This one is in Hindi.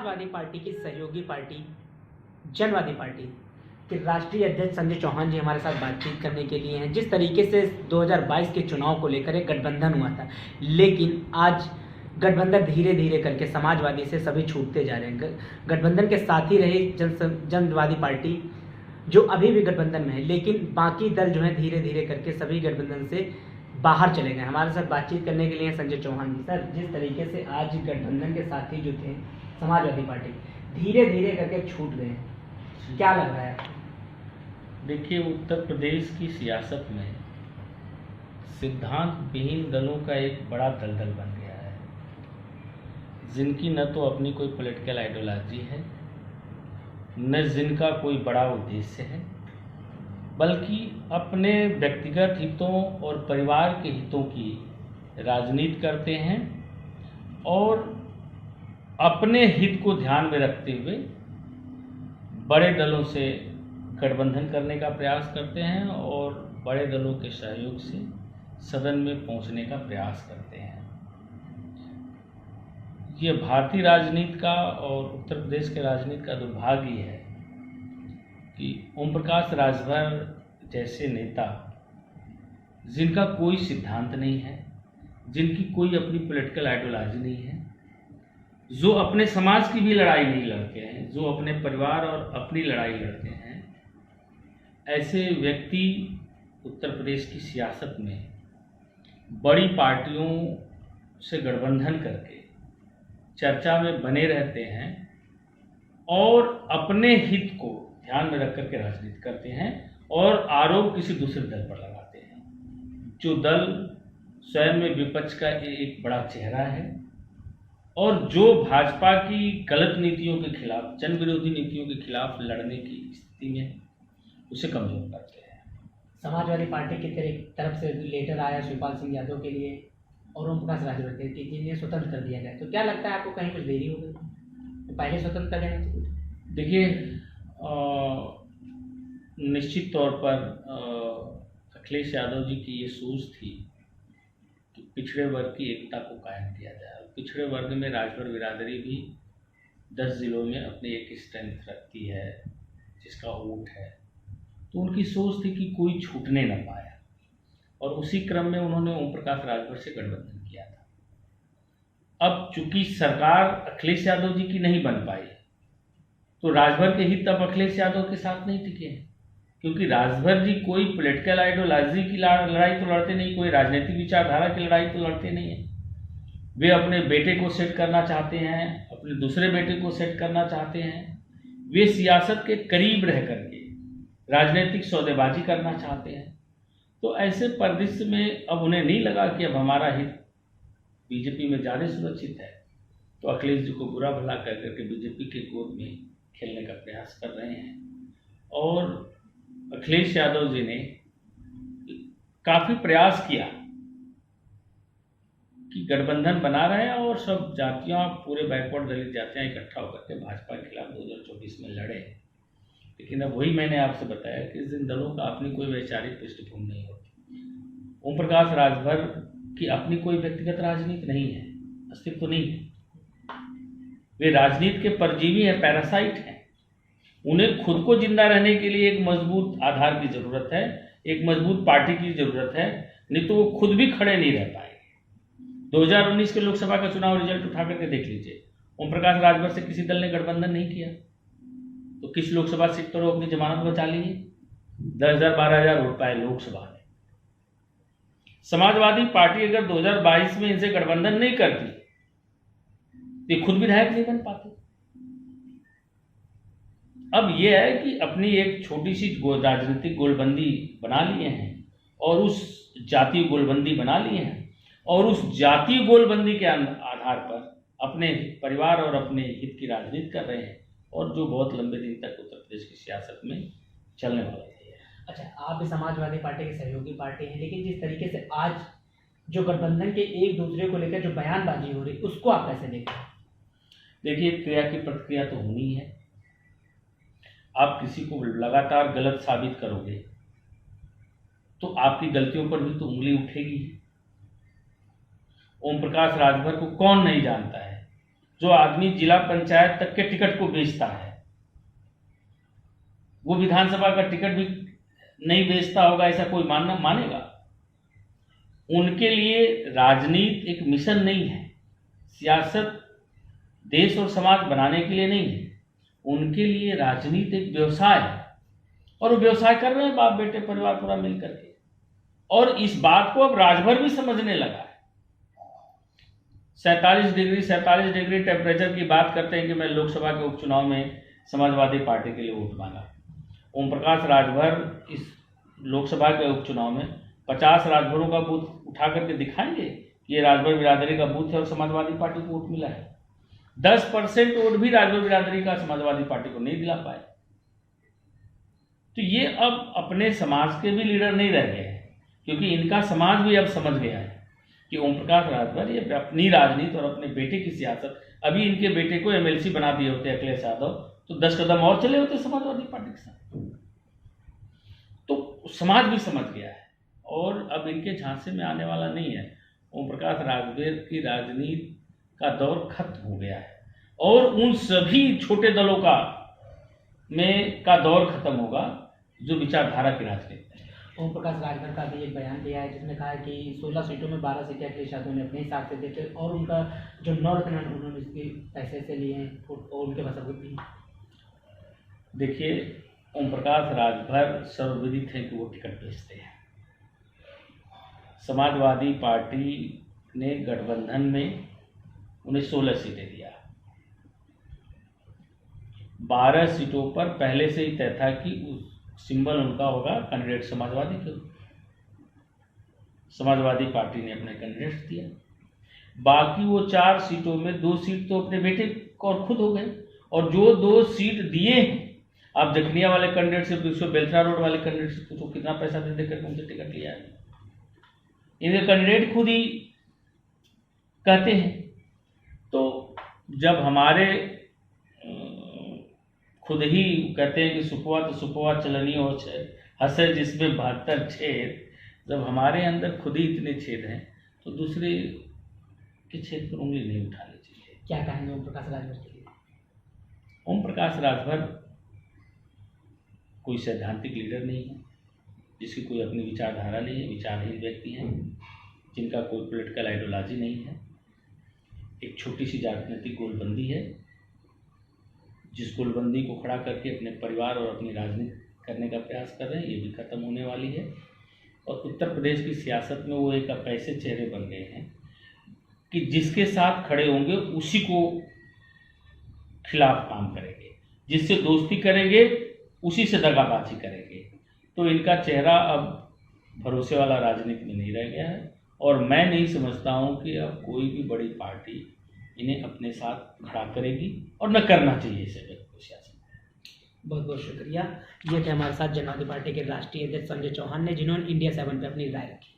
समाजवादी पार्टी की सहयोगी पार्टी जनवादी पार्टी के राष्ट्रीय अध्यक्ष संजय चौहान जी हमारे साथ बातचीत करने के लिए हैं। जिस तरीके से 2022 के चुनाव को लेकर एक गठबंधन हुआ था, लेकिन आज गठबंधन धीरे धीरे करके समाजवादी से सभी छूटते जा रहे हैं। गठबंधन के साथ ही रही जनवादी पार्टी जो अभी भी गठबंधन में है, लेकिन बाकी दल जो है धीरे धीरे करके सभी गठबंधन से बाहर चले गए। हमारे साथ बातचीत करने के लिए संजय चौहान जी। सर, जिस तरीके से आज गठबंधन के साथी जो थे समाजवादी पार्टी धीरे धीरे करके छूट गए हैं, क्या लग रहा है? देखिए, उत्तर प्रदेश की सियासत में सिद्धांत विहीन दलों का एक बड़ा दलदल बन गया है, जिनकी न तो अपनी कोई पॉलिटिकल आइडियोलॉजी है, न जिनका कोई बड़ा उद्देश्य है, बल्कि अपने व्यक्तिगत हितों और परिवार के हितों की राजनीति करते हैं और अपने हित को ध्यान में रखते हुए बड़े दलों से गठबंधन करने का प्रयास करते हैं और बड़े दलों के सहयोग से सदन में पहुंचने का प्रयास करते हैं। ये भारतीय राजनीति का और उत्तर प्रदेश के राजनीति का दुर्भाग्य है कि ओम प्रकाश राजभर जैसे नेता, जिनका कोई सिद्धांत नहीं है, जिनकी कोई अपनी पॉलिटिकल आइडियोलॉजी नहीं है, जो अपने समाज की भी लड़ाई नहीं लड़ते हैं, जो अपने परिवार और अपनी लड़ाई लड़ते हैं, ऐसे व्यक्ति उत्तर प्रदेश की सियासत में बड़ी पार्टियों से गठबंधन करके चर्चा में बने रहते हैं और अपने हित को ध्यान में रख करके राजनीति करते हैं और आरोप किसी दूसरे दल पर लगाते हैं, जो दल स्वयं में विपक्ष का एक बड़ा चेहरा है और जो भाजपा की गलत नीतियों के खिलाफ, जन विरोधी नीतियों के खिलाफ लड़ने की स्थिति में उसे कमजोर करते हैं। समाजवादी पार्टी की तरफ से लेटर आया शिवपाल सिंह यादव के लिए और ओम प्रकाश राजभर के कि जिन्हें स्वतंत्र कर दिया गया, तो क्या लगता है आपको कहीं कुछ देरी हो गई, तो पहले स्वतंत्र कर देना चाहिए? देखिए, निश्चित तौर पर अखिलेश यादव जी की ये सोच थी कि पिछड़े वर्ग की एकता को कायम किया जाए। पिछड़े वर्ग में राजभर बिरादरी भी 10 जिलों में अपनी एक स्ट्रेंथ रखती है, जिसका वोट है, तो उनकी सोच थी कि कोई छूटने न पाया और उसी क्रम में उन्होंने ओम प्रकाश राजभर से गठबंधन किया था। अब चूंकि सरकार अखिलेश यादव जी की नहीं बन पाई, तो राजभर के हित अब अखिलेश यादव के साथ नहीं टिके हैं, क्योंकि राजभर जी कोई पॉलिटिकल आइडियोलॉजी की लड़ाई तो लड़ते नहीं, कोई राजनीतिक विचारधारा की लड़ाई तो लड़ते नहीं है। वे अपने बेटे को सेट करना चाहते हैं, अपने दूसरे बेटे को सेट करना चाहते हैं। वे सियासत के करीब रह करके राजनीतिक सौदेबाजी करना चाहते हैं। तो ऐसे परिदृश्य में अब उन्हें नहीं लगा कि अब हमारा हित बीजेपी में ज़्यादा सुरक्षित है, तो अखिलेश जी को बुरा भला कह करके बीजेपी के गोद में खेलने का प्रयास कर रहे हैं। और अखिलेश यादव जी ने काफ़ी प्रयास किया कि गठबंधन बना रहे हैं और सब जातियां, पूरे बैकवर्ड दलित जातियां इकट्ठा होकर के भाजपा के खिलाफ 2024 में लड़े। लेकिन अब वही मैंने आपसे बताया कि जिन दलों का अपनी कोई वैचारिक पृष्ठभूमि नहीं होती, ओम प्रकाश राजभर की अपनी कोई व्यक्तिगत राजनीति नहीं है, अस्तित्व तो नहीं है। वे राजनीति के परजीवी हैं, पैरासाइट हैं। उन्हें खुद को जिंदा रहने के लिए एक मजबूत आधार की जरूरत है, एक मजबूत पार्टी की जरूरत है, नहीं तो वो खुद भी खड़े नहीं रह पाएंगे। 2019 के लोकसभा का चुनाव रिजल्ट उठा करके देख लीजिए, ओम प्रकाश राजभर से किसी दल ने गठबंधन नहीं किया, तो किस लोकसभा सीट पर वो अपनी जमानत बचा ली है? 10,000-12,000 वोट पाए लोकसभा में। समाजवादी पार्टी अगर 2022 में इनसे गठबंधन नहीं करती, तो ये खुद विधायक नहीं बन पाते। अब यह है कि अपनी एक छोटी सी राजनीतिक गोलबंदी बना लिए हैं और उस जातीय गोलबंदी बना लिए हैं और उस जातीय गोलबंदी के आधार पर अपने परिवार और अपने हित की राजनीति कर रहे हैं, और जो बहुत लंबे दिन तक उत्तर प्रदेश की सियासत में चलने वाला है। अच्छा, आप भी समाजवादी पार्टी की सहयोगी पार्टी हैं, लेकिन जिस तरीके से आज जो गठबंधन के एक दूसरे को लेकर जो बयानबाजी हो रही, उसको आप कैसे देखते हैं? देखिए, क्रिया की प्रतिक्रिया तो होनी है। आप किसी को लगातार गलत साबित करोगे तो आपकी गलतियों पर भी तो उंगली उठेगी। ओम प्रकाश राजभर को कौन नहीं जानता है जो आदमी जिला पंचायत तक के टिकट को बेचता है, वो विधानसभा का टिकट भी नहीं बेचता होगा, ऐसा कोई मानेगा? उनके लिए राजनीति एक मिशन नहीं है, सियासत देश और समाज बनाने के लिए नहीं है, उनके लिए राजनीति एक व्यवसाय है। और वो व्यवसाय कर रहे हैं बाप बेटे परिवार पूरा मिल करके, और इस बात को अब राजभर भी समझने लगा है। 47 डिग्री टेम्परेचर की बात करते हैं कि मैं लोकसभा के उपचुनाव में समाजवादी पार्टी के लिए वोट मांगा। ओम प्रकाश राजभर इस लोकसभा के उपचुनाव में 50 राजभरों का बूथ उठा करके दिखाएंगे कि ये राजभर बिरादरी का बूथ है और समाजवादी पार्टी को वोट मिला है। 10% वोट भी राजभर बिरादरी का समाजवादी पार्टी को नहीं दिला पाए। तो ये अब अपने समाज के भी लीडर नहीं रह गए हैं, क्योंकि इनका समाज भी अब समझ गया है कि ओम प्रकाश राजभर ये अपनी राजनीति और अपने बेटे की सियासत, अभी इनके बेटे को MLC बना दिए होते अखिलेश यादव तो 10 कदम और चले होते समाजवादी पार्टी के साथ। तो समाज भी समझ गया है और अब इनके झांसे में आने वाला नहीं है। ओम प्रकाश राजभर की राजनीति का दौर खत्म हो गया है और उन सभी छोटे दलों का दौर खत्म होगा जो विचारधारा की राजनीति है। ओम प्रकाश राजभर का भी एक बयान दिया है जिसमें कहा है कि 16 सीटों में 12 सीटें अखिलेश यादव ने अपने हिसाब से देते और उनका जो 9 रत्न उन्होंने इसके पैसे से लिए हैं और उनके वसूल भी। देखिए, ओम प्रकाश राजभर सर्वविदित है कि वो टिकट बेचते हैं। समाजवादी पार्टी ने गठबंधन में उन्हें 16 सीटें दिया, 12 सीटों पर पहले से ही तय था कि सिंबल उनका होगा कैंडिडेट समाजवादी के। समाजवादी पार्टी ने अपने कैंडिडेट दिया, बाकी वो 4 सीटों में 2 सीट तो अपने बेटे को और खुद हो गए, और जो 2 सीट दिए हैं, आप जखनिया वाले कैंडिडेट से पूछो, बेलथरा रोड वाले कैंडिडेट से पूछो कितना पैसा दे देकर उनसे टिकट लिया है। इनके कैंडिडेट खुद ही कहते हैं। तो जब हमारे खुद ही कहते हैं कि सुपवा तो सुपवा चलनी हो हंसे जिसमें 72 छेद, जब हमारे अंदर खुद ही इतने छेद हैं तो दूसरे के छेद पर उंगली नहीं उठानी चाहिए। क्या कहेंगे ओम प्रकाश राजभर के लिए? ओम प्रकाश राजभर कोई सैद्धांतिक लीडर नहीं है, जिसकी कोई अपनी विचारधारा नहीं है, विचारहीन व्यक्ति हैं जिनका कोई पॉलिटिकल आइडियोलॉजी नहीं है। एक छोटी सी राजनीतिक गोलबंदी है, जिस गोलबंदी को खड़ा करके अपने परिवार और अपनी राजनीति करने का प्रयास कर रहे हैं, ये भी खत्म होने वाली है। और उत्तर प्रदेश की सियासत में वो एक अब ऐसे चेहरे बन गए हैं कि जिसके साथ खड़े होंगे उसी को खिलाफ काम करेंगे, जिससे दोस्ती करेंगे उसी से दगाबाजी करेंगे। तो इनका चेहरा अब भरोसे वाला राजनीति में नहीं रह गया है और मैं नहीं समझता हूँ कि अब कोई भी बड़ी पार्टी इन्हें अपने साथ खड़ा करेगी और न करना चाहिए इसे व्यक्ति को सियासत। बहुत बहुत शुक्रिया। ये थे हमारे साथ जनवादी पार्टी के राष्ट्रीय अध्यक्ष संजय चौहान ने, जिन्होंने इंडिया 7 पे अपनी राय रखी।